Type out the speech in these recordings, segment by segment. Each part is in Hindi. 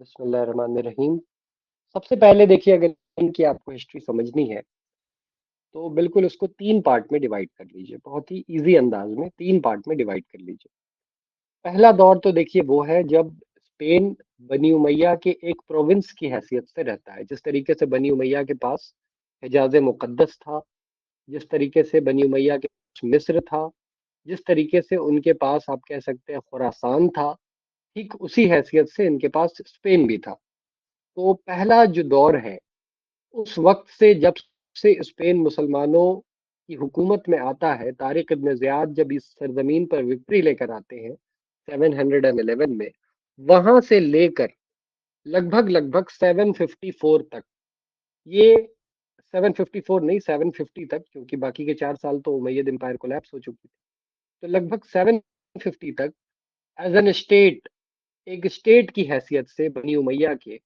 बिस्मिल्लाहिर्रहमानिर्रहीम। सबसे पहले देखिए, अगर इनकी आपको हिस्ट्री समझनी है तो बिल्कुल उसको 3 पार्ट में डिवाइड कर लीजिए। बहुत ही ईज़ी अंदाज में 3 पार्ट में डिवाइड कर लीजिए। पहला दौर तो देखिए वो है जब स्पेन बनी उमैया के एक प्रोविंस की हैसियत से रहता है। जिस तरीके से बनी उमैया के पास हिजाज़ मुक़द्दस था, जिस तरीके से बनी उमैया के पास मिस्र था, जिस तरीके से उनके पास आप कह सकते हैं खुरासान था, ठीक उसी हैसियत से इनके पास स्पेन भी था। तो पहला जो दौर है, उस वक्त से जब से स्पेन मुसलमानों की हुकूमत में आता है, तारिक इब्न ज़ियाद जब इस सरजमीन पर विक्ट्री लेकर आते हैं 711 में, वहां से लेकर लगभग लगभग 754 तक, ये 754 नहीं 750 तक, क्योंकि बाकी के 4 साल तो उमैयद एम्पायर कोलैप्स हो चुकी थी। तो लगभग 750 तक एज एन स्टेट, एक स्टेट की हैसियत से बनी उमैया के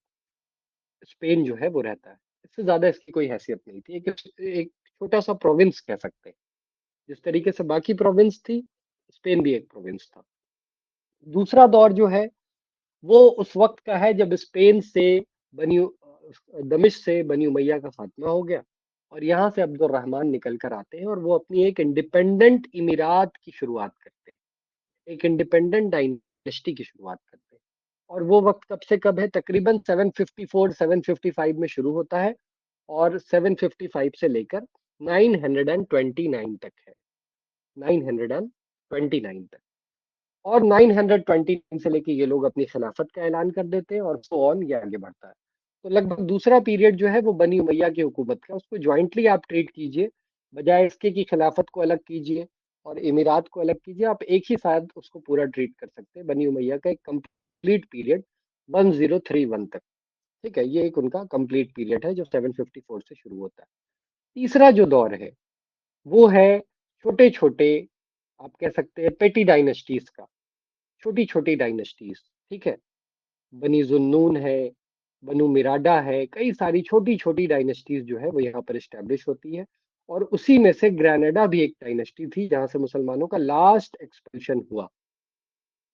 स्पेन जो है वो रहता है। इससे ज्यादा इसकी कोई हैसियत नहीं थी। एक छोटा सा प्रोविंस कह सकते हैं। जिस तरीके से बाकी प्रोविंस थी, स्पेन भी एक प्रोविंस था। दूसरा दौर जो है वो उस वक्त का है जब स्पेन से बनी दमिश्क से बनी उमैया का खात्मा हो गया और यहाँ से अब्दुर्रहमान निकल कर आते हैं और वो अपनी एक इंडिपेंडेंट इमीरात की शुरुआत करते हैं, एक इंडिपेंडेंट डायनेस्टी की शुरुआत करते हैं। और वो वक्त कब से कब है? तकरीबन 754 755 में शुरू होता है और 755 से लेकर 929 तक है। 929 तक। और 929 से लेके ये लोग अपनी खिलाफत का ऐलान कर देते हैं और सो ऑन ये आगे बढ़ता है। तो लगभग दूसरा पीरियड जो है वो बनी उमैया की हुकूमत का, उसको ज्वाइंटली आप ट्रीट कीजिए, बजाय इसके कि खिलाफत को अलग कीजिए और इमीरात को अलग कीजिए। आप एक ही साथ उसको पूरा ट्रीट कर सकते हैं। बनी उमैया का एक कंप्लीट पीरियड 1031 तक। ठीक है, ये एक उनका कंप्लीट पीरियड है जो 754 से शुरू होता है। तीसरा जो दौर है वो है छोटे छोटे, आप कह सकते हैं पेटी डायनेस्टीज का, छोटी छोटी डायनेस्टीज। ठीक है, बनी जुन्नून है, बनु मिराडा है, कई सारी छोटी छोटी डायनेस्टीज जो है वो यहाँ पर इस्टेब्लिश होती है। और उसी में से ग्रेनेडा भी एक डायनेस्टी थी जहां से मुसलमानों का लास्ट एक्सपेंशन हुआ।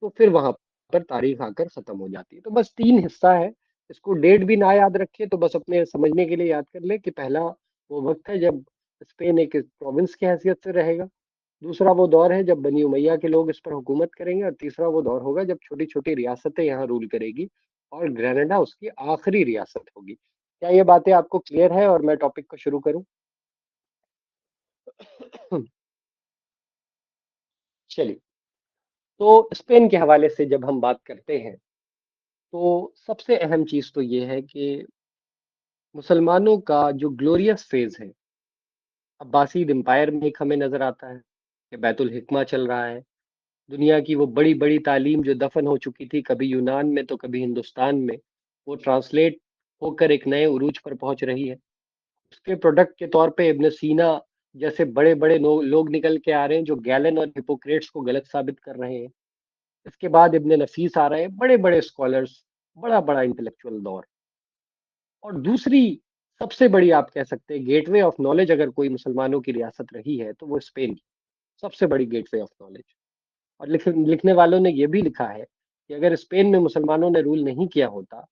तो फिर वहां पर तारीख आकर खत्म हो जाती है। तो बस 3 हिस्सा है। इसको डेट भी ना याद रखिए, तो बस अपने समझने के लिए याद कर ले कि पहला वो वक्त है जब स्पेन एक प्रोविंस की हैसियत से रहेगा, दूसरा वो दौर है जब बनी उमैया के लोग इस पर हुकूमत करेंगे, और तीसरा वो दौर होगा जब छोटी छोटी रियासतें यहाँ रूल करेगी और ग्रेनेडा उसकी आखिरी रियासत होगी। क्या ये बातें आपको क्लियर है और मैं टॉपिक को शुरू करूं? चलिए, तो स्पेन के हवाले से जब हम बात करते हैं तो सबसे अहम चीज तो ये है कि मुसलमानों का जो ग्लोरियस फेज है अब्बासीद एम्पायर में, एक हमें नजर आता है कि बैतुल हिकमा चल रहा है। दुनिया की वो बड़ी बड़ी तालीम जो दफन हो चुकी थी, कभी यूनान में तो कभी हिंदुस्तान में, वो ट्रांसलेट होकर एक नए उरूज पर पहुंच रही है। उसके प्रोडक्ट के तौर पे इब्न सीना जैसे बड़े बड़े लोग निकल के आ रहे हैं जो गैलन और हिपोक्रेट्स को गलत साबित कर रहे हैं। इसके बाद इब्न नफीस आ रहे हैं, बड़े बड़े स्कॉलर्स, बड़ा बड़ा इंटेलेक्चुअल दौर। और दूसरी सबसे बड़ी आप कह सकते हैं गेटवे ऑफ नॉलेज, अगर कोई मुसलमानों की रियासत रही है तो वो स्पेन की सबसे बड़ी गेटवे ऑफ नॉलेज। और लिखने वालों ने यह भी लिखा है कि अगर स्पेन में मुसलमानों ने रूल नहीं किया होता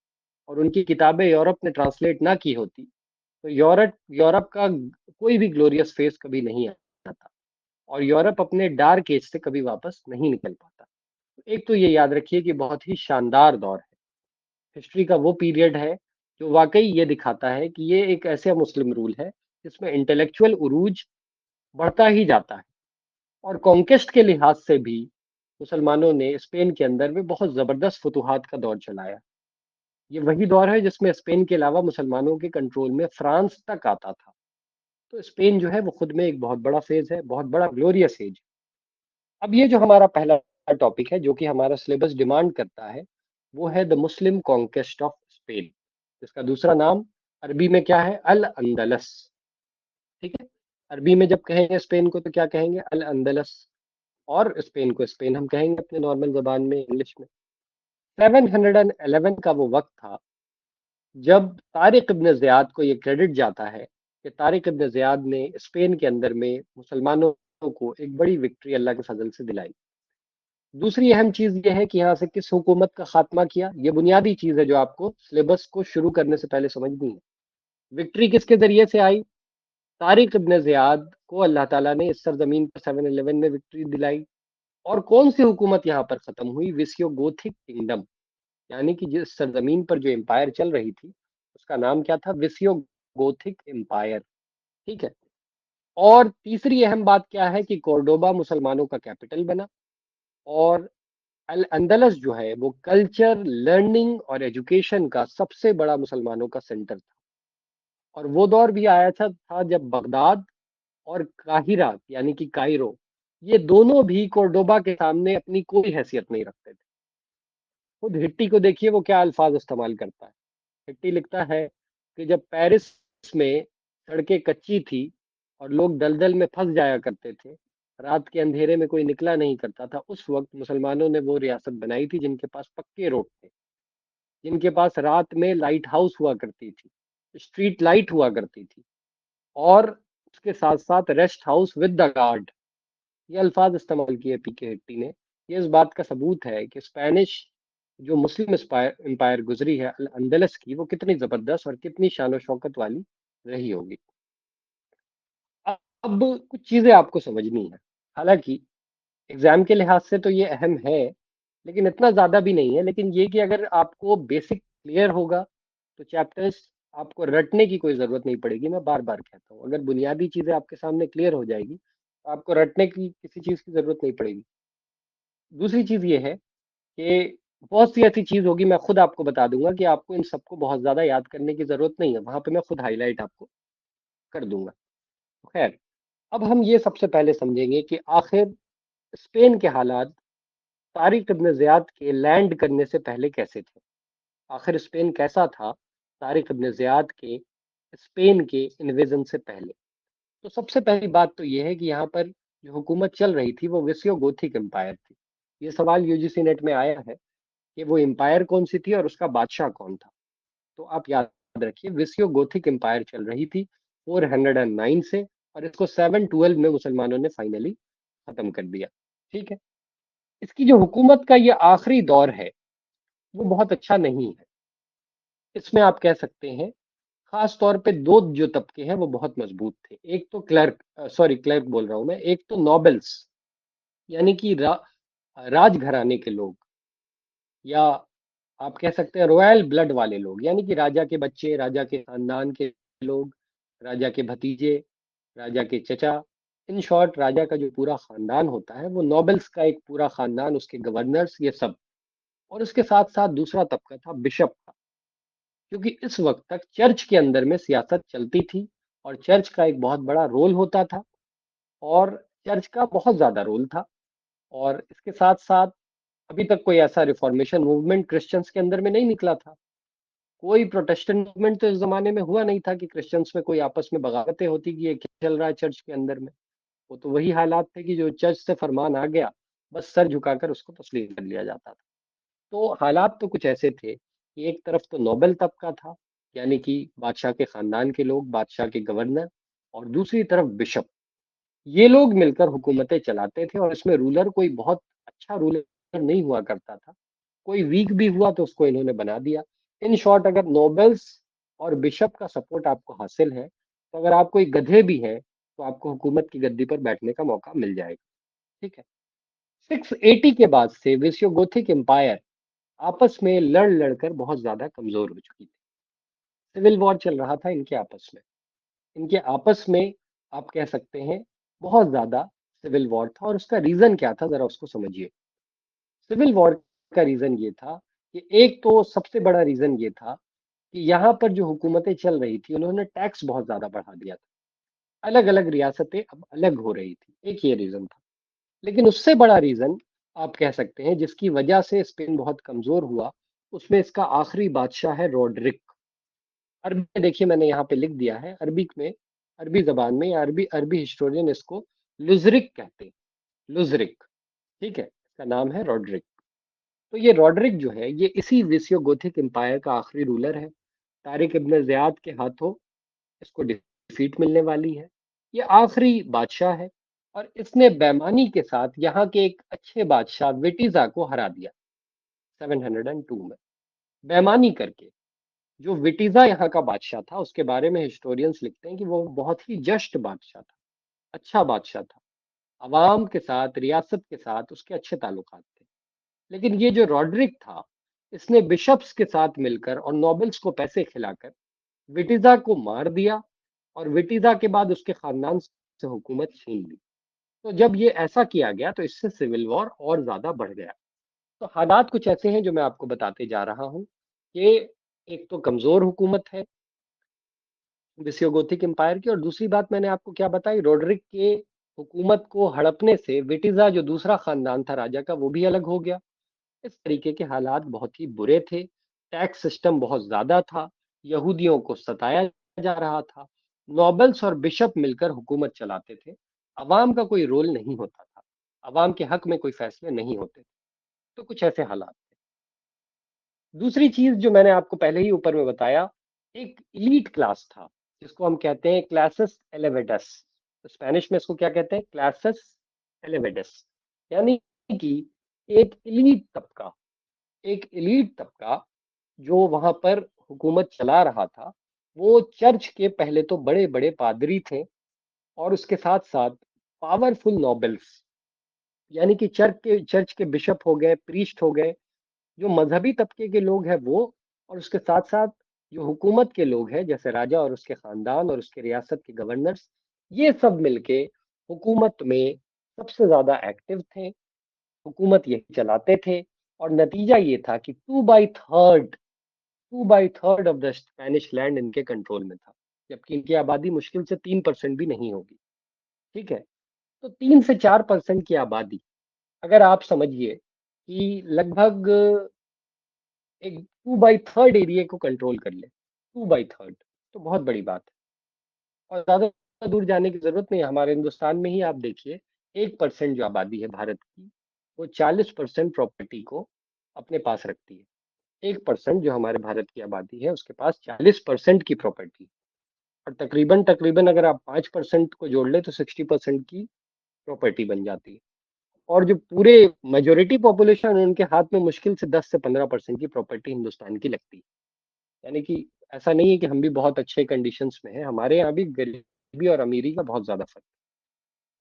और उनकी किताबें यूरोप ने ट्रांसलेट ना की होती तो यूरोप यूरोप का कोई भी ग्लोरियस फेस कभी नहीं आता और यूरोप अपने डार्क एज से कभी वापस नहीं निकल पाता। एक तो ये याद रखिए कि बहुत ही शानदार दौर है, हिस्ट्री का वो पीरियड है जो वाकई ये दिखाता है कि ये एक ऐसा मुस्लिम रूल है जिसमें इंटेलेक्चुअल उरूज बढ़ता ही जाता है। और कॉन्केस्ट के लिहाज से भी मुसलमानों ने स्पेन के अंदर में बहुत जबरदस्त फतूहात का दौर चलाया। ये वही दौर है जिसमें स्पेन के अलावा मुसलमानों के कंट्रोल में फ्रांस तक आता था। तो स्पेन जो है वो खुद में एक बहुत बड़ा फेज है, बहुत बड़ा ग्लोरियस एज। अब ये जो हमारा पहला टॉपिक है जो कि हमारा सिलेबस डिमांड करता है, वो है the Muslim conquest of Spain, जिसका दूसरा नाम अरबी में क्या है? अल अंदलस। ठीक है, अरबी में जब कहेंगे स्पेन को तो क्या कहेंगे? अल अंदलस। और स्पेन को स्पेन हम कहेंगे अपने नॉर्मल जबान में, इंग्लिश में। 711 का वो वक्त था जब तारिक इब्न ज़ियाद को ये क्रेडिट जाता है कि तारिक इब्न ज़ियाद ने स्पेन के अंदर में मुसलमानों को एक बड़ी विक्ट्री अल्लाह के फजल से दिलाई। दूसरी अहम चीज ये है कि यहाँ से किस हुकूमत का खात्मा किया, ये बुनियादी चीज है जो आपको सिलेबस को शुरू करने से पहले समझनी है। विक्ट्री किसके जरिए से आई? तारिक इब्न जियाद को अल्लाह ताला ने इस सरजमीन पर 7/11 में विक्ट्री दिलाई। और कौन सी हुकूमत यहाँ पर खत्म हुई? विसियोगोथिक किंगडम, यानी कि जिस सरजमीन पर जो एम्पायर चल रही थी उसका नाम क्या था? विसियोगोथिक एम्पायर। ठीक है। और तीसरी अहम बात क्या है कि कोर्डोबा मुसलमानों का कैपिटल बना। और अल अंदलस जो है वो कल्चर, लर्निंग और एजुकेशन का सबसे बड़ा मुसलमानों का सेंटर था। और वो दौर भी आया था जब बगदाद और काहिरा यानी कि कायरो, ये दोनों भी कोर्डोबा के सामने अपनी कोई हैसियत नहीं रखते थे। खुद हिट्टी को देखिए वो क्या अल्फाज इस्तेमाल करता है। हिट्टी लिखता है कि जब पेरिस में सड़कें कच्ची थी और लोग दलदल में फंस जाया करते थे, रात के अंधेरे में कोई निकला नहीं करता था, उस वक्त मुसलमानों ने वो रियासत बनाई थी जिनके पास पक्के रोड थे, जिनके पास रात में लाइट हाउस हुआ करती थी, स्ट्रीट लाइट हुआ करती थी, और उसके साथ साथ rest house with the guard. ये अल्फाज इस्तेमाल किए पीके हिट्टी ने। ये इस बात का सबूत है कि स्पेनिश जो मुस्लिम एम्पायर गुजरी है अल अंदलस की, वो कितनी जबरदस्त और कितनी शान और शौकत वाली रही होगी। अब कुछ चीजें आपको समझनी है। हालांकि एग्जाम के लिहाज से तो ये अहम है, लेकिन इतना ज्यादा भी नहीं है। लेकिन ये कि अगर आपको बेसिक क्लियर होगा तो चैप्टर्स आपको रटने की कोई जरूरत नहीं पड़ेगी। मैं बार बार कहता हूँ, अगर बुनियादी चीजें आपके सामने क्लियर हो जाएगी तो आपको रटने की किसी चीज की जरूरत नहीं पड़ेगी। दूसरी चीज ये है कि बहुत सी ऐसी चीज होगी, मैं खुद आपको बता दूंगा कि आपको इन सबको बहुत ज्यादा याद करने की जरूरत नहीं है, वहां पे मैं खुद हाईलाइट आपको कर दूंगा। खैर, अब हम ये सबसे पहले समझेंगे कि आखिर स्पेन के हालात तारिक इब्न जियाद के लैंड करने से पहले कैसे थे। आखिर स्पेन कैसा था तारिक इब्न जियाद के स्पेन के इन्वेजन से पहले? तो सबसे पहली बात तो यह है कि यहाँ पर जो हुकूमत चल रही थी वो विसियोगोथिक एम्पायर थी। ये सवाल यूजीसी नेट में आया है कि वो एम्पायर कौन सी थी और उसका बादशाह कौन था। तो आप याद रखिए, विसियोगोथिक एम्पायर चल रही थी 409 से, और इसको 712 में मुसलमानों ने फाइनली खत्म कर दिया। ठीक है। इसकी जो हुकूमत का ये आखिरी दौर है वो बहुत अच्छा नहीं है। इसमें आप कह सकते हैं खास तौर पे दो जो तबके हैं वो बहुत मजबूत थे। एक तो क्लर्क बोल रहा हूं मैं, एक तो नॉबल्स, यानी कि राजघराने के लोग, या आप कह सकते हैं रॉयल ब्लड वाले लोग, यानी कि राजा के बच्चे, राजा के खानदान के लोग, राजा के भतीजे, राजा के चचा, इन शॉर्ट राजा का जो पूरा खानदान होता है वो नॉबल्स का एक पूरा खानदान, उसके गवर्नर्स, ये सब। और उसके साथ साथ दूसरा तबका था बिशप का, क्योंकि इस वक्त तक चर्च के अंदर में सियासत चलती थी और चर्च का एक बहुत बड़ा रोल होता था, और चर्च का बहुत ज्यादा रोल था। और इसके साथ साथ अभी तक कोई ऐसा रिफॉर्मेशन मूवमेंट क्रिश्चियंस के अंदर में नहीं निकला था। कोई प्रोटेस्टेंट मूवमेंट तो इस जमाने में हुआ नहीं था कि क्रिश्चियंस में कोई आपस में बगावतें होती कि ये क्या चल रहा है चर्च के अंदर में। वो तो वही हालात थे कि जो चर्च से फरमान आ गया, बस सर झुकाकर उसको तस्लीम कर लिया जाता था। तो हालात तो कुछ ऐसे थे कि एक तरफ तो नोबल तबका था, यानी कि बादशाह के खानदान के लोग, बादशाह के गवर्नर, और दूसरी तरफ बिशप। ये लोग मिलकर हुकूमतें चलाते थे, और इसमें रूलर कोई बहुत अच्छा रूलर नहीं हुआ करता था। कोई वीक भी हुआ तो उसको इन्होंने बना दिया। इन शॉर्ट, अगर नोबल्स और बिशप का सपोर्ट आपको हासिल है, तो अगर आप कोई गधे भी हैं तो आपको हुकूमत की गद्दी पर बैठने का मौका मिल जाएगा। ठीक है। 680 के बाद से विसियोगोथिक एम्पायर आपस में लड़ लड़कर बहुत ज्यादा कमजोर हो चुकी थी। सिविल वॉर चल रहा था इनके आपस में। इनके आपस में आप कह सकते हैं बहुत ज्यादा सिविल वॉर था। और उसका रीजन क्या था, जरा उसको समझिए। सिविल वॉर का रीजन ये था कि एक तो सबसे बड़ा रीजन ये था कि यहाँ पर जो हुकूमतें चल रही थी उन्होंने टैक्स बहुत ज्यादा बढ़ा दिया था। अलग अलग रियासतें अब अलग हो रही थी, एक ये रीजन था। लेकिन उससे बड़ा रीजन आप कह सकते हैं जिसकी वजह से स्पेन बहुत कमजोर हुआ, उसमें इसका आखिरी बादशाह है रॉड्रिक। अरबी में देखिए मैंने यहाँ पे लिख दिया है, अरबी में, अरबी जबान में, या अरबी अरबी हिस्टोरियन इसको लुजरिक कहते हैं। लुजरिक। ठीक है, इसका नाम है रॉड्रिक। तो ये रॉड्रिक जो है ये इसी विसियोगोथिक एम्पायर का आखिरी रूलर है। तारिक इब्न जियाद के हाथों इसको डिफीट मिलने वाली है। ये आखिरी बादशाह है। और इसने बेईमानी के साथ यहाँ के एक अच्छे बादशाह विटिजा को हरा दिया 702 में, बेईमानी करके। जो विटिजा यहाँ का बादशाह था उसके बारे में हिस्टोरियंस लिखते हैं कि वो बहुत ही जस्ट बादशाह था, अच्छा बादशाह था। अवाम के साथ, रियासत के साथ उसके अच्छे ताल्लुकात थे। लेकिन ये जो रॉड्रिक था, इसने बिशप्स के साथ मिलकर और नोबल्स को पैसे खिलाकर विटिजा को मार दिया और विटिजा के बाद उसके खानदान से हुकूमत छीन ली। तो जब ये ऐसा किया गया तो इससे सिविल वॉर और ज्यादा बढ़ गया। तो हालात कुछ ऐसे हैं जो मैं आपको बताते जा रहा हूँ कि एक तो कमजोर हुकूमत है विसिगोथिक एम्पायर की, और दूसरी बात मैंने आपको क्या बताई, रोड्रिक के हुकूमत को हड़पने से विटिजा जो दूसरा खानदान था राजा का वो भी अलग हो गया। इस तरीके के हालात बहुत ही बुरे थे। टैक्स सिस्टम बहुत ज्यादा था, यहूदियों को सताया जा रहा था, नोबल्स और बिशप मिलकर हुकूमत चलाते थे, अवाम का कोई रोल नहीं होता था, अवाम के हक में कोई फैसले नहीं होते थे। तो कुछ ऐसे हालात थे। दूसरी चीज जो मैंने आपको पहले ही ऊपर में बताया, एक इलीट क्लास था जिसको हम कहते हैं क्लासेस एलेवेडस। स्पेनिश में इसको क्या कहते हैं, क्लासेस एलेवेडस, यानी कि एक इलीट तबका, एक इलीट तबका जो वहां पर हुकूमत चला रहा था। वो चर्च के पहले तो बड़े बड़े पादरी थे और उसके साथ साथ पावरफुल नोबल्स, यानी कि चर्च के बिशप हो गए, प्रीस्ट हो गए, जो मजहबी तबके के लोग हैं वो, और उसके साथ साथ जो हुकूमत के लोग हैं जैसे राजा और उसके खानदान और उसके रियासत के गवर्नर्स, ये सब मिलके हुकूमत में सबसे ज्यादा एक्टिव थे, हुकूमत यही चलाते थे। और नतीजा ये था कि two by third of the Spanish land इनके कंट्रोल में था, जबकि इनकी आबादी मुश्किल से 3% भी नहीं होगी। ठीक है, तो 3 से 4% की आबादी, अगर आप समझिए कि लगभग एक 2/3 एरिया को कंट्रोल कर ले, 2/3, तो बहुत बड़ी बात है। और ज्यादा दूर जाने की जरूरत नहीं है, हमारे हिंदुस्तान में ही आप देखिए, 1% जो आबादी है भारत की, वो 40% प्रॉपर्टी को अपने पास रखती है। 1% जो हमारे भारत की आबादी है उसके पास 40% की प्रॉपर्टी, और तकरीबन तकरीबन अगर आप 5% को जोड़ ले तो 60% की प्रॉपर्टी बन जाती है। और जो पूरे मेजोरिटी पॉपुलेशन है उनके हाथ में मुश्किल से 10 से 15% की प्रॉपर्टी हिंदुस्तान की लगती है। यानी कि ऐसा नहीं है कि हम भी बहुत अच्छे कंडीशंस में हैं, हमारे यहाँ भी गरीबी और अमीरी का बहुत ज्यादा फर्क है।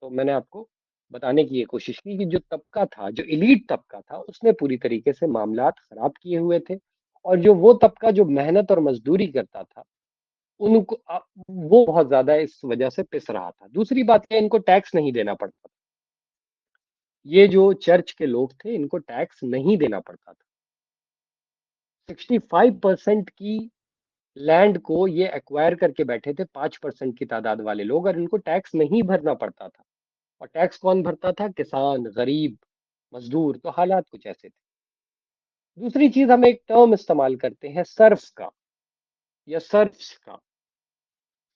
तो मैंने आपको बताने की ये कोशिश की कि जो तबका था, जो एलीट तबका था, उसने पूरी तरीके से मामलात खराब किए हुए थे। और जो वो तबका जो मेहनत और मजदूरी करता था, उनको वो बहुत ज्यादा इस वजह से पिस रहा था। दूसरी बात है, इनको टैक्स नहीं देना पड़ता था। ये जो चर्च के लोग थे इनको टैक्स नहीं देना पड़ता था। 65% की लैंड को ये एक्वायर करके बैठे थे 5% की तादाद वाले लोग, और इनको टैक्स नहीं भरना पड़ता था। और टैक्स कौन भरता था, किसान, गरीब, मजदूर। तो हालात कुछ ऐसे थे। दूसरी चीज, हम एक टर्म इस्तेमाल करते हैं सर्फ्स का, या सर्फ्स का।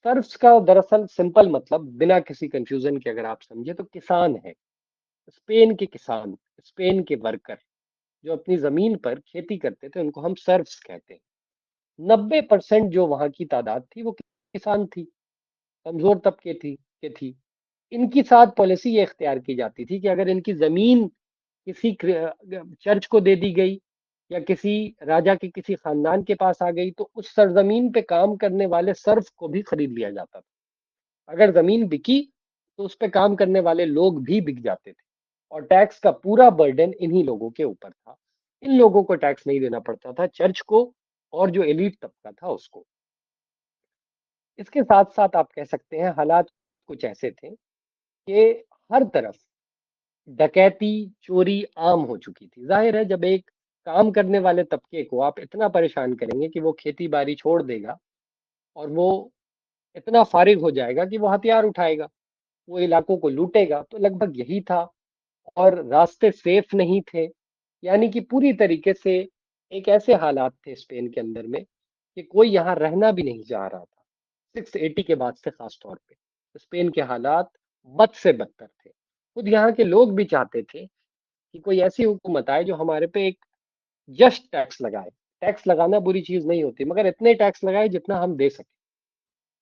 सर्फ्स का दरअसल सिंपल मतलब, बिना किसी कंफ्यूजन के अगर आप समझे तो किसान है। स्पेन के किसान, स्पेन के वर्कर जो अपनी जमीन पर खेती करते थे उनको हम सर्फ्स कहते हैं। 90% जो वहां की तादाद थी वो किसान थी, कमजोर तबके थी। इनकी साथ पॉलिसी ये इख्तियार की जाती थी कि अगर इनकी जमीन किसी चर्च को दे दी गई या किसी राजा के किसी खानदान के पास आ गई तो उस सरजमीन पे काम करने वाले सर्फ को भी खरीद लिया जाता था। अगर जमीन बिकी तो उस पे काम करने वाले लोग भी बिक जाते थे, और टैक्स का पूरा बर्डन इन्हीं लोगों के ऊपर था। इन लोगों को टैक्स नहीं देना पड़ता था, चर्च को और जो एलीट तबका था उसको। इसके साथ साथ आप कह सकते हैं हालात कुछ ऐसे थे कि हर तरफ डकैती, चोरी आम हो चुकी थी। जाहिर है, जब एक काम करने वाले तबके को आप इतना परेशान करेंगे कि वो खेती बाड़ी छोड़ देगा और वो इतना फारिग हो जाएगा कि वो हथियार उठाएगा, वो इलाकों को लूटेगा, तो लगभग यही था। और रास्ते सेफ नहीं थे, यानी कि पूरी तरीके से एक ऐसे हालात थे स्पेन के अंदर में कि कोई यहाँ रहना भी नहीं चाह रहा था। 680 के बाद से खास तौर पे स्पेन के हालात बद से बदतर थे। खुद यहाँ के लोग भी चाहते थे कि कोई ऐसी हुकूमत आए जो हमारे पे एक जस्ट टैक्स लगाए। टैक्स लगाना बुरी चीज नहीं होती, मगर इतने टैक्स लगाए जितना हम दे सके।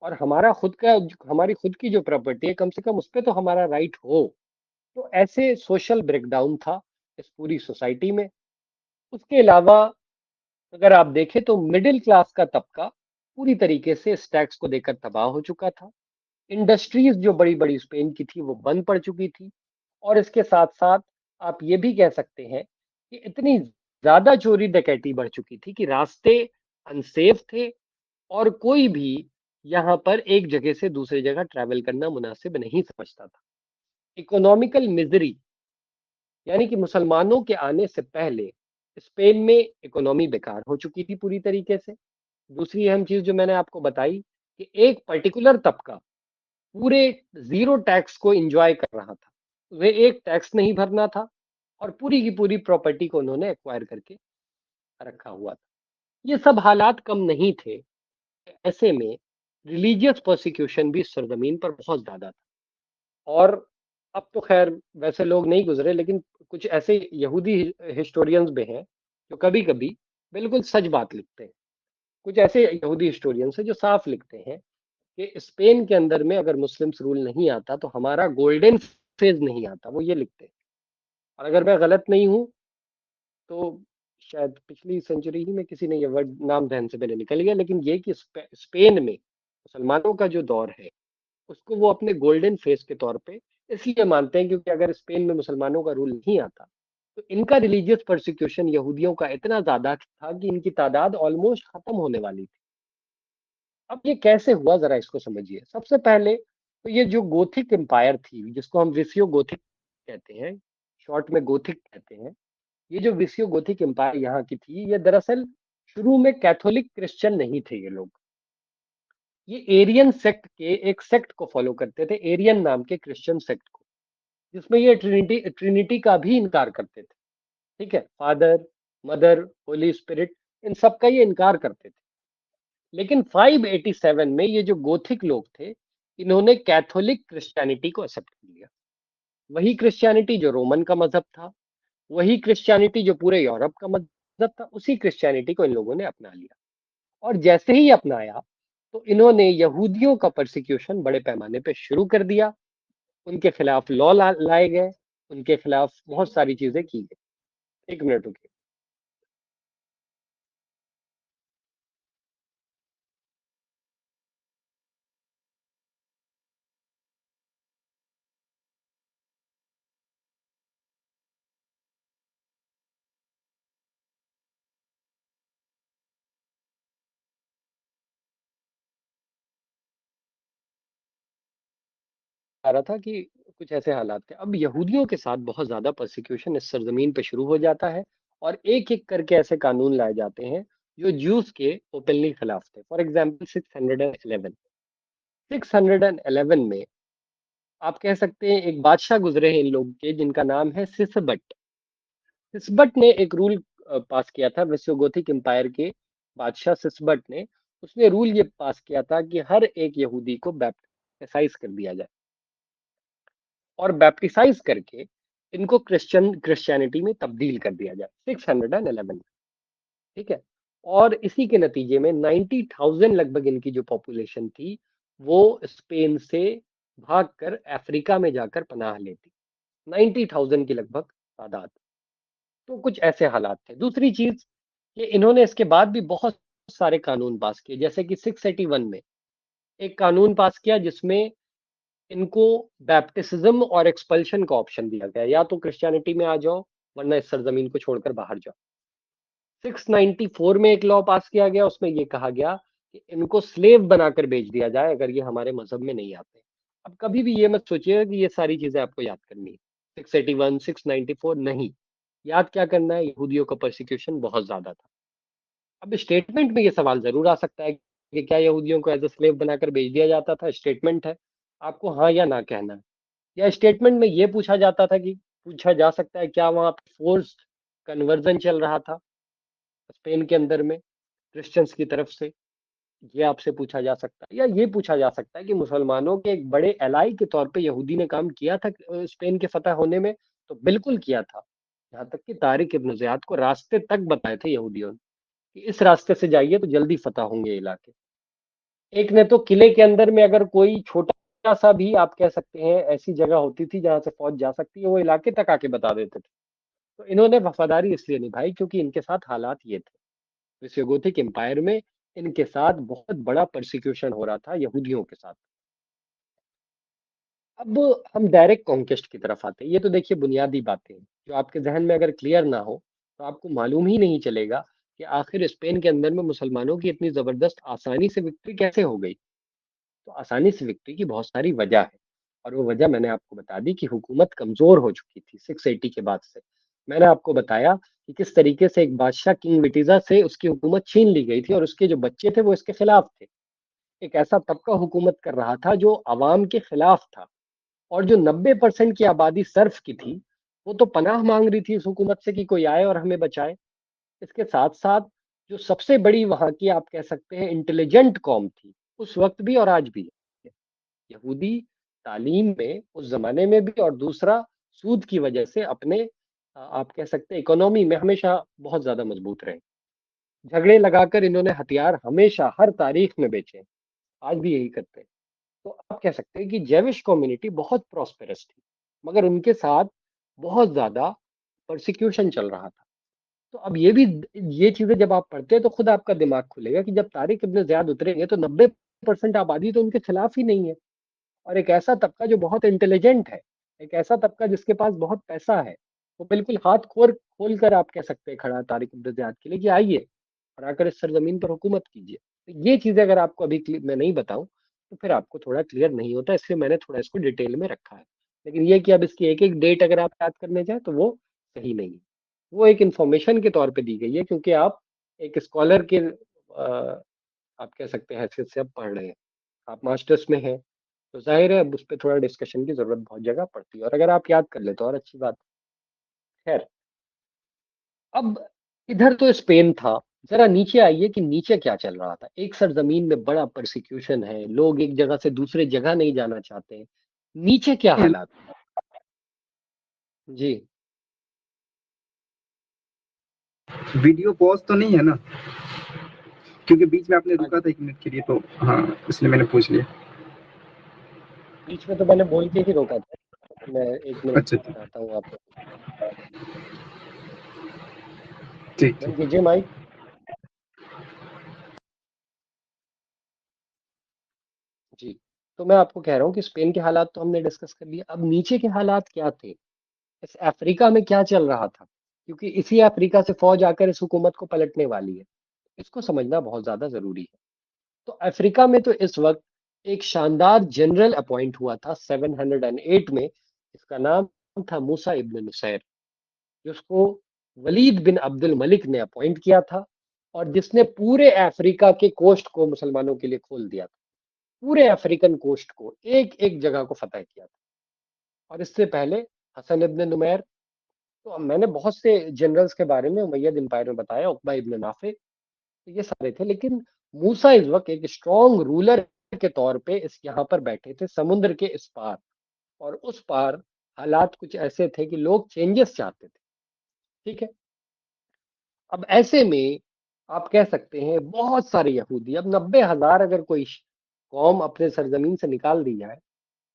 और हमारी खुद की जो प्रॉपर्टी है, कम से कम उस पे तो हमारा राइट हो। तो ऐसे सोशल ब्रेकडाउन था इस पूरी सोसाइटी में। उसके अलावा अगर आप देखें तो मिडिल क्लास का तबका पूरी तरीके से इस टैक्स को देकर तबाह हो चुका था। इंडस्ट्रीज जो बड़ी-बड़ी स्पेन की थी वो बंद पड़ चुकी थी। और इसके साथ-साथ आप ये भी कह सकते हैं कि इतनी ज़्यादा चोरी डकैती बढ़ चुकी थी कि रास्ते अनसेफ थे और कोई भी यहाँ पर एक जगह से दूसरी जगह ट्रैवल करना मुनासिब नहीं समझता था। इकोनॉमिकल मिज़री यानी कि मुसलमानों के आने से पहले स्पेन में इकोनॉमी बेकार हो चुकी थी पूरी तरीके से। दूसरी अहम चीज़ जो मैंने आपको बताई कि एक पर्टिकुलर तबका पूरे ज़ीरो टैक्स को एन्जॉय कर रहा था। वे एक टैक्स नहीं भरना था और पूरी की पूरी प्रॉपर्टी को उन्होंने एक्वायर करके रखा हुआ था। ये सब हालात कम नहीं थे। ऐसे में रिलीजियस प्रोसिक्यूशन भी इस सरज़मीन पर बहुत ज़्यादा था। और अब तो ख़ैर वैसे लोग नहीं गुज़रे, लेकिन कुछ ऐसे यहूदी हिस्टोरियंस भी हैं, जो कभी-कभी बिल्कुल सच बात लिखते हैं। कुछ ऐसे यहूदी हिस्टोरियंस हैं जो साफ लिखते हैं कि स्पेन के अंदर में अगर मुस्लिम्स रूल नहीं आता तो हमारा गोल्डन फेज नहीं आता, वो ये लिखते हैं। और अगर मैं गलत नहीं हूँ तो शायद पिछली सेंचुरी ही में किसी ने ये वर्ड नाम ध्यान से मेरे निकल गया, लेकिन ये कि स्पेन में मुसलमानों का जो दौर है उसको वो अपने गोल्डन फेज के तौर पे इसलिए मानते हैं क्योंकि अगर स्पेन में मुसलमानों का रूल नहीं आता तो इनका रिलीजियस परसिक्यूशन यहूदियों का इतना ज्यादा था कि इनकी तादाद ऑलमोस्ट खत्म होने वाली थी। अब ये कैसे हुआ जरा इसको समझिए। सबसे पहले तो ये जो गोथिक एम्पायर थी जिसको हम विसियो गोथिक कहते हैं, शॉर्ट में गोथिक कहते हैं, ये जो विसियो गोथिक एम्पायर यहाँ की थी ये दरअसल शुरू में कैथोलिक क्रिश्चियन नहीं थे ये लोग। ये एरियन सेक्ट के एक सेक्ट को फॉलो करते थे, एरियन नाम के क्रिश्चियन सेक्ट को, जिसमें ये ट्रिनिटी ट्रिनिटी का भी इनकार करते थे। ठीक है, फादर, मदर, होली स्पिरिट, इन सब का ये इनकार करते थे। लेकिन 587 में ये जो गोथिक लोग थे इन्होंने कैथोलिक क्रिश्चियनिटी को एक्सेप्ट कर लिया। वही क्रिश्चियनिटी जो रोमन का मजहब था, वही क्रिश्चियनिटी जो पूरे यूरोप का मजहब था, उसी क्रिश्चियनिटी को इन लोगों ने अपना लिया। और जैसे ही अपनाया तो इन्होंने यहूदियों का परसिक्यूशन बड़े पैमाने पे शुरू कर दिया। उनके खिलाफ लॉ लाए गए, उनके खिलाफ बहुत सारी चीजें की गई। एक मिनट रुकिए। आ रहा था कि कुछ ऐसे हालात थे। अब यहूदियों के साथ बहुत ज्यादा परसिक्यूशन इस सरजमीन पे शुरू हो जाता है और एक एक करके ऐसे कानून लाए जाते हैं जो ज्यूस के ओपनली खिलाफ थे। फॉर एग्जाम्पल 611, 611 में आप कह सकते हैं एक बादशाह गुजरे हैं इन लोग के जिनका नाम है सिसबट। सिसबट ने एक रूल पास किया था, विसिगोथिक एम्पायर के बादशाह सिसबट ने। उसने रूल ये पास किया था कि हर एक यहूदी को बैप्टिसाइज कर दिया जाए और बैप्टिसाइज करके इनको क्रिश्चियनिटी में तब्दील कर दिया जाए 611 में। ठीक है। और इसी के नतीजे में 90,000 लगभग इनकी जो पॉपुलेशन थी वो स्पेन से भागकर अफ्रीका में जाकर पनाह लेती। 90,000 की लगभग तादाद। तो कुछ ऐसे हालात थे। दूसरी चीज कि इन्होंने इसके बाद भी बहुत सारे कानून पास किए, जैसे कि 681 में एक कानून पास किया जिसमें इनको बैप्टिसिज्म और एक्सपल्शन का ऑप्शन दिया गया, या तो क्रिश्चियनिटी में आ जाओ वरना इस सरजमीन को छोड़कर बाहर जाओ। 694 में एक लॉ पास किया गया, उसमें यह कहा गया कि इनको स्लेव बनाकर बेच दिया जाए अगर ये हमारे मजहब में नहीं आते। अब कभी भी ये मत सोचिएगा कि ये सारी चीजें आपको याद करनी है। 681, 694 नहीं, याद क्या करना है, यहूदियों का परसिक्यूशन बहुत ज्यादा था। अब स्टेटमेंट में ये सवाल जरूर आ सकता है कि क्या यहूदियों को एज अ स्लेव बनाकर बेच दिया जाता था। स्टेटमेंट है, आपको हाँ या ना कहना है। या स्टेटमेंट में ये पूछा जाता था कि पूछा जा सकता है क्या वहां पे फोर्स्ड कन्वर्जन चल रहा था स्पेन के अंदर में क्रिश्चियंस की तरफ से। ये आपसे पूछा जा सकता है, या ये पूछा जा सकता है कि मुसलमानों के एक बड़े एलाई के तौर पे यहूदी ने काम किया था स्पेन के फतह होने में। तो बिल्कुल किया था। यहाँ तक कि तारिक इब्न ज़ियाद को रास्ते तक बताए थे यहूदियों ने कि इस रास्ते से जाइए तो जल्दी फतह होंगे ये इलाके। एक ने तो किले के अंदर में अगर कोई छोटा सा भी आप कह सकते हैं ऐसी जगह होती थी जहां से फौज जा सकती है, वो इलाके तक आके बता देते थे। तो इन्होंने वफादारी इसलिए निभाई क्योंकि इनके साथ हालात ये थे, विसिगोथिक एम्पायर में इनके साथ बहुत बड़ा परसिक्यूशन हो रहा था यहूदियों के साथ। अब हम डायरेक्ट कॉन्क्वेस्ट की तरफ आते हैं। ये तो देखिए बुनियादी बातें हैं, जो आपके ज़हन में अगर क्लियर ना हो, तो आपको मालूम ही नहीं चलेगा कि आखिर स्पेन के अंदर में मुसलमानों की इतनी ज़बरदस्त आसानी से विक्ट्री कैसे हो गई। तो आसानी से विक्ट्री की बहुत सारी वजह है, और वो वजह मैंने आपको बता दी कि हुकूमत कमज़ोर हो चुकी थी 680 के बाद से। मैंने आपको बताया कि किस तरीके से एक बादशाह किंग विटिज़ा से उसकी हुकूमत छीन ली गई थी और उसके जो बच्चे थे वो इसके खिलाफ थे। एक ऐसा तबका हुकूमत कर रहा था जो अवाम के खिलाफ था। और जो 90% की आबादी सर्फ की थी, वो तो पनाह मांग रही थी इस हुकूमत से कि कोई आए और हमें बचाए। इसके साथ साथ जो सबसे बड़ी वहां की आप कह सकते हैं इंटेलिजेंट कौम थी, उस वक्त भी और आज भी है, यहूदी तालीम में उस जमाने में भी, और दूसरा सूद की वजह से अपने आप कह सकते हैं इकोनॉमी में हमेशा बहुत ज्यादा मजबूत रहे। झगड़े लगाकर इन्होंने हथियार हमेशा हर तारीख में बेचे, आज भी यही करते हैं। तो आप कह सकते हैं कि जेविश कम्युनिटी बहुत प्रॉस्पेरस थी, मगर उनके साथ बहुत ज्यादा परसिक्यूशन चल रहा था। तो अब ये चीजें जब आप पढ़ते हैं तो खुद आपका दिमाग खुलेगा कि जब तारिक इब्न ज़ियाद उतरेंगे तो 90% आबादी तो उनके खिलाफ ही नहीं है, और एक ऐसा तबका जो बहुत इंटेलिजेंट है, एक ऐसा तबका जिसके पास बहुत पैसा है, वो बिल्कुल हाथ खोल खोल कर आप कह सकते हैं खड़ा है तारिक इब्न ज़ियाद के लिए कि आइए और आकर इस सरजमीन पर हुकूमत कीजिए। तो ये चीजें अगर आपको अभी मैं नहीं बताऊं तो फिर आपको थोड़ा क्लियर नहीं होता, इसलिए मैंने थोड़ा इसको डिटेल में रखा है। लेकिन ये कि अब इसकी एक एक डेट अगर आप याद करने जाए तो वो सही नहीं है। वो एक इंफॉर्मेशन के तौर पे दी गई है क्योंकि आप एक स्कॉलर के आप कह सकते हैं हैसियत से अब पढ़ रहे हैं, आप मास्टर्स में हैं, तो जाहिर है अब उस पर थोड़ा डिस्कशन की जरूरत बहुत जगह पड़ती है, और अगर आप याद कर ले तो और अच्छी बात है। खैर, अब इधर तो स्पेन था, जरा नीचे आइए कि नीचे क्या चल रहा था। एक सरजमीन में बड़ा परसिक्यूशन है, लोग एक जगह से दूसरे जगह नहीं जाना चाहते हैं। नीचे क्या है ना। हालात थे? जी। वीडियो पॉज तो नहीं है ना, क्योंकि बीच में आपने हाँ रुका जी, था 1 मिनट के लिए, तो हाँ, इसलिए मैंने पूछ लिया। बीच में तो मैंने बोल के ही रोका था। मैं 1 मिनट अच्छा, बताता हूँ आपको। ठीक ठीक। बंद कीजिए माइक। जी। तो मैं आपको कह रहा हूँ कि स्पेन के हालात तो हमने डिस्कस कर लिए, अब नीचे के हालात क्या थे, इस अफ्रीका में क्या चल रहा था, क्योंकि इसी अफ्रीका से फौज आकर इस हुकूमत को पलटने वाली है। इसको समझना बहुत ज्यादा जरूरी है। तो अफ्रीका में तो इस वक्त एक शानदार जनरल अपॉइंट हुआ था 708 में, इसका नाम था मूसा इब्न नुसैर, जिसको वलीद बिन अब्दुल मलिक ने अपॉइंट किया था, और जिसने पूरे अफ्रीका के कोस्ट को मुसलमानों के लिए खोल दिया था। पूरे अफ्रीकन कोस्ट को एक एक जगह को फतह किया था। और इससे पहले हसन इब्न नुमैर, तो मैंने बहुत से जनरल्स के बारे में उमैयद एम्पायर में बताया, उकबा इब्न नाफे, तो ये सारे थे। लेकिन मूसा इस वक्त एक स्ट्रॉन्ग रूलर के तौर पे इस यहाँ पर बैठे थे समुद्र के इस पार, और उस पार हालात कुछ ऐसे थे कि लोग चेंजेस चाहते थे। ठीक है। अब ऐसे में आप कह सकते हैं बहुत सारे यहूदी, अब 90,000 अगर कोई कौम अपने सरजमीन से निकाल दी जाए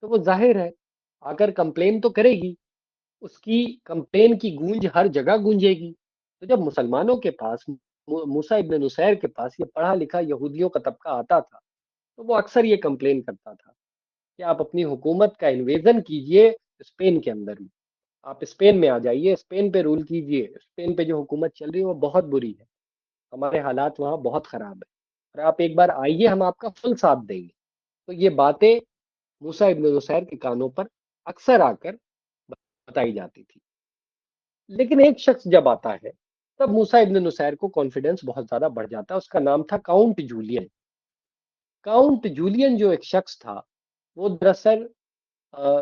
तो वो जाहिर है आकर कंप्लेन तो करेगी, उसकी कंप्लेन की गूंज हर जगह गूंजेगी। तो जब मुसलमानों के पास मूसा इब्न नुसैर के पास ये पढ़ा लिखा यहूदियों का तबका आता था, तो वो अक्सर ये कंप्लेन करता था कि आप अपनी हुकूमत का इन्वेजन कीजिए स्पेन के अंदर में, आप स्पेन में आ जाइए, स्पेन पे रूल कीजिए, स्पेन पे जो हुकूमत चल रही है वो बहुत बुरी है, हमारे हालात वहाँ बहुत खराब है, और आप एक बार आइए, हम आपका फुल साथ देंगे। तो ये बातें मूसा इब्न नुसैर के कानों पर अक्सर आकर बताई जाती थी। लेकिन एक शख्स जब आता है, तब मूसा इब्न नुसैर को कॉन्फिडेंस बहुत ज्यादा बढ़ जाता है। उसका नाम था काउंट जूलियन। काउंट जूलियन जो एक शख्स था, वो दरअसल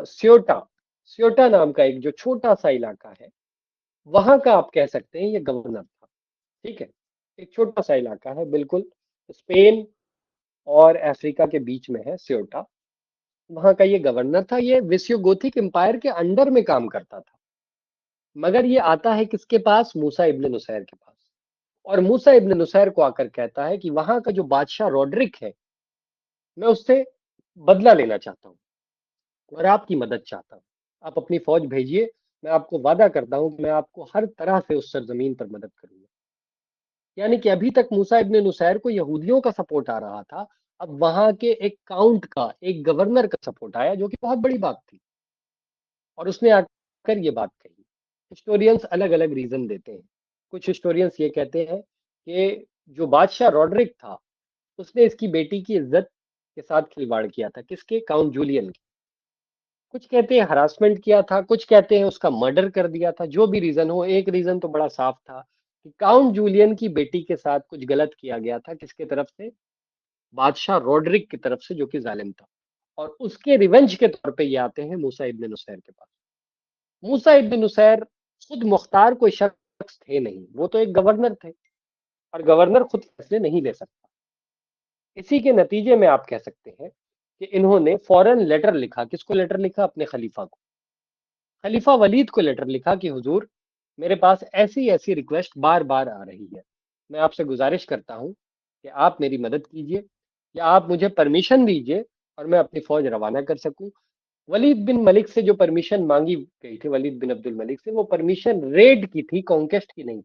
स्योटा, स्योटा नाम का एक जो छोटा सा इलाका है, वहां का आप कह सकते हैं ये गवर्नर था। ठीक है। एक छोटा सा इलाका है बिल्कुल, स्पेन और अफ्रीका के बीच में है स्योटा। वहां का ये गवर्नर था, ये विसियोगोथिक एम्पायर के अंडर में काम करता था। मगर ये आता है किसके पास? मूसा इब्न नुसैर के पास। और मूसा इब्न नुसैर को आकर कहता है कि वहां का जो बादशाह रॉड्रिक है, मैं उससे बदला लेना चाहता हूँ और आपकी मदद चाहता हूँ। आप अपनी फौज भेजिए, मैं आपको वादा करता हूँ कि मैं आपको हर तरह से उस सरजमीन पर मदद करूंगा। यानी कि अभी तक मूसा इब्न नुसैर को यहूदियों का सपोर्ट आ रहा था, अब वहां के एक काउंट का, एक गवर्नर का सपोर्ट आया, जो कि बहुत बड़ी बात थी। और उसने आकर ये बात कही। हिस्टोरियंस अलग अलग रीजन देते हैं। कुछ हिस्टोरियंस ये कहते हैं कि जो बादशाह रॉड्रिक था, उसने इसकी बेटी की इज्जत के साथ खिलवाड़ किया था। किसके? काउंट जूलियन के। कुछ कहते हैं हरासमेंट किया था, कुछ कहते हैं उसका मर्डर कर दिया था। जो भी रीजन हो, एक रीजन तो बड़ा साफ था कि काउंट जूलियन की बेटी के साथ कुछ गलत किया गया था। किसके तरफ से? बादशाह रॉड्रिक की तरफ से, जो कि जालिम था। और उसके रिवेंज के तौर पे ये आते हैं मूसा इब्न नुसैर के पास। मूसा इब्न नुसैर खुद मुख्तार कोई शख्स थे नहीं, वो तो एक गवर्नर थे, और गवर्नर खुद फैसले नहीं ले सकता। इसी के नतीजे में आप कह सकते हैं कि इन्होंने फौरन लेटर लिखा। किसको लेटर लिखा? अपने खलीफा को। खलीफा वलीद को लेटर लिखा कि हुजूर, मेरे पास ऐसी ऐसी रिक्वेस्ट बार बार आ रही है, मैं आपसे गुजारिश करता हूं कि आप मेरी मदद कीजिए, या आप मुझे परमिशन दीजिए और मैं अपनी फौज रवाना कर सकूं। वलीद बिन मलिक से जो परमिशन मांगी गई थी, वलीद बिन अब्दुल मलिक से, वो परमिशन रेड की थी, कॉन्केस्ट की नहीं।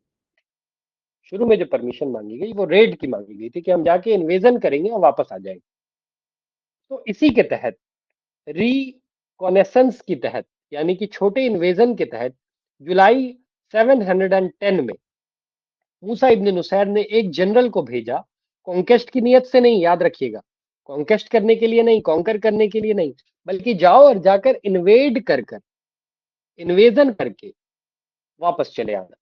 शुरू में जो परमिशन मांगी गई वो रेड की मांगी गई थी कि हम जाके इन्वेजन करेंगे और वापस आ जाएंगे। तो इसी के तहत, रिकॉनेसेंस की तहत, यानी कि छोटे इन्वेजन के तहत, जुलाई 710 में मूसा इब्न नुसैर ने एक जनरल को भेजा। कॉन्केस्ट की नियत से नहीं, याद रखिएगा, कॉन्केस्ट करने के लिए नहीं, कॉन्कर करने के लिए नहीं, बल्कि जाओ और जाकर इन्वेड कर कर, इन्वेजन करके वापस चले आना।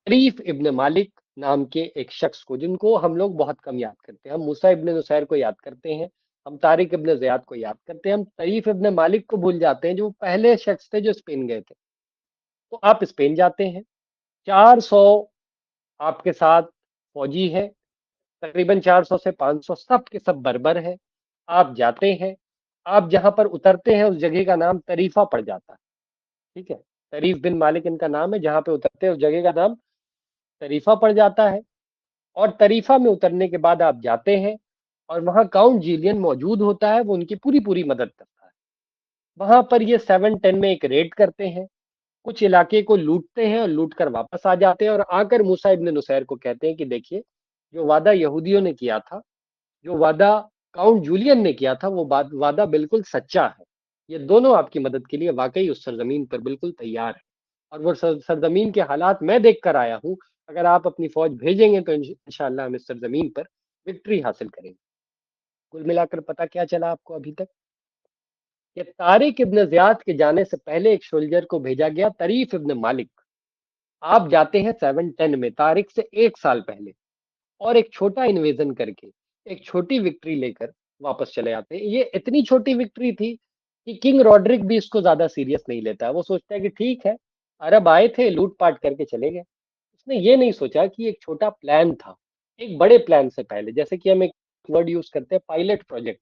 तरीफ इब्न मालिक नाम के एक शख्स को, जिनको हम लोग बहुत कम याद करते हैं। हम मूसा इब्न नुसैर को याद करते हैं, हम तारिक इब्न ज़ियाद को याद करते हैं, हम तरीफ इब्न मालिक को भूल जाते हैं, जो पहले शख्स थे जो स्पेन गए थे। तो आप स्पेन जाते हैं, 400 आपके साथ फौजी है, तकरीबन 400 से 500, सब के सब बर्बर है। आप जाते हैं, आप जहां पर उतरते हैं उस जगह का नाम तरीफा पड़ जाता है। ठीक है, तरीफ बिन मालिक इनका नाम है। जहां पे उतरते हैं उस जगह का नाम तरीफा पड़ जाता है। और तरीफा में उतरने के बाद आप जाते हैं और वहां काउंट जीलियन मौजूद होता है, वो उनकी पूरी पूरी मदद करता है। वहां पर ये 710 में एक रेड करते हैं, कुछ इलाके को लूटते हैं और लूट कर वापस आ जाते हैं, और आकर मूसा इब्न नुसैर को कहते हैं कि देखिए, जो वादा यहूदियों ने किया था, जो वादा काउंट जूलियन ने किया था, वो वादा बिल्कुल सच्चा है। ये दोनों आपकी मदद के लिए वाकई उस सरजमीन पर बिल्कुल तैयार है, और वो सरजमीन के हालात मैं देख कर आया हूँ। अगर आप अपनी फौज भेजेंगे तो इंशाअल्लाह हम इस सरजमीन पर विक्ट्री हासिल करेंगे। कुल मिलाकर पता क्या चला आपको अभी तक? कि तारिक इब्न जियाद के जाने से पहले एक सोल्जर को भेजा गया, तरीफ इब्न मालिक। आप जाते हैं 710 में, तारिक से एक साल पहले, और एक छोटा इन्वेजन करके, एक छोटी विक्ट्री लेकर वापस चले आते हैं। ये इतनी छोटी विक्ट्री थी कि किंग रॉड्रिक भी इसको ज्यादा सीरियस नहीं लेता है। वो सोचता है कि ठीक है, अरब आए थे, लूटपाट करके चले गए। उसने ये नहीं सोचा कि एक छोटा प्लान था, एक बड़े प्लान से पहले। जैसे कि हम एक वर्ड यूज करते हैं, पायलट प्रोजेक्ट।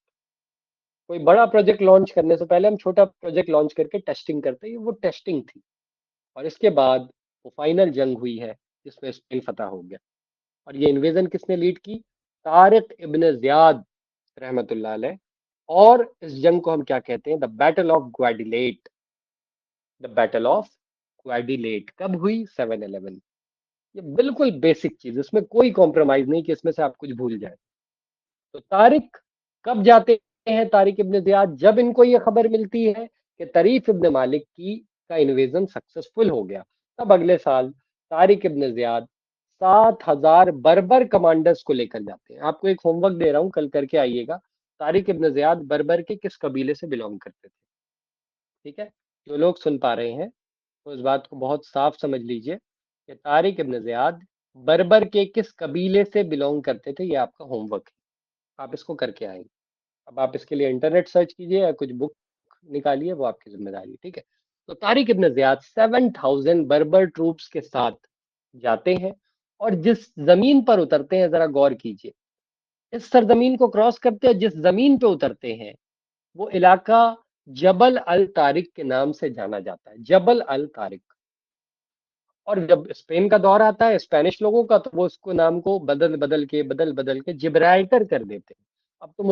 कोई बड़ा प्रोजेक्ट लॉन्च करने से पहले हम छोटा प्रोजेक्ट लॉन्च करके टेस्टिंग करते हैं, वो टेस्टिंग थी। और इसके बाद वो फाइनल जंग हुई है, जिसमें स्पेन फतह हो गया। और ये इन्वेजन किसने लीड की? तारिक इब्न जियाद रहमतुल्लाह अलैह। और इस जंग को हम क्या कहते हैं? The battle of Guadalete. The battle of Guadalete कब हुई? 711। ये बिल्कुल बेसिक चीज, इसमें कोई कॉम्प्रोमाइज नहीं कि इसमें से आप कुछ भूल जाए। तो तारिक कब जाते हैं? तारिक इब्न जियाद जब इनको ये खबर मिलती है कि तरीफ इब्न मालिक की का इन्वेजन सक्सेसफुल हो गया। तब अगले साल तारिक इब्न जियाद 7,000 बर्बर कमांडर्स को लेकर जाते हैं। आपको एक होमवर्क दे रहा हूं, कल करके आइएगा। तारिक इब्न जियाद बर्बर के किस कबीले से बिलोंग करते थे? ठीक है, जो लोग सुन पा रहे हैं तो इस बात को बहुत साफ समझ लीजिए कि तारिक इब्न जियाद बर्बर के किस कबीले से बिलोंग करते थे। ये आपका होमवर्क है, आप इसको करके आएंगे। अब आप इसके लिए इंटरनेट सर्च कीजिए या कुछ बुक निकालिए, वो आपकी जिम्मेदारी। ठीक है, तो तारिक इब्न जियाद 7,000 बर्बर ट्रूप्स के साथ जाते हैं, और जिस जमीन पर उतरते हैं, जरा गौर कीजिए, इस सरजमीन को क्रॉस करते हैं, जिस जमीन पे उतरते हैं, वो इलाका जबल अल तारिक के नाम से जाना जाता है। जबल अल तारिक। और जब स्पेन का दौर आता है स्पेनिश लोगों का, तो वो उसको नाम को बदल बदल के जिब्राल्टर कर देते हैं। अब तो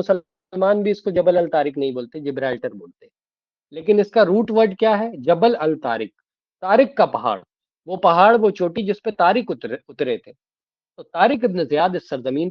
मुसलमान भी इसको जबल अल तारिक नहीं बोलते, जिब्राल्टर बोलते हैं। लेकिन इसका रूट वर्ड क्या है? जबल अल तारिक, तारिक का पहाड़, वो पहाड़, वो चोटी जिस पे तारिक उतरे उतरे थे। तो तारिक इब्न जियाद इस सरजमीन पर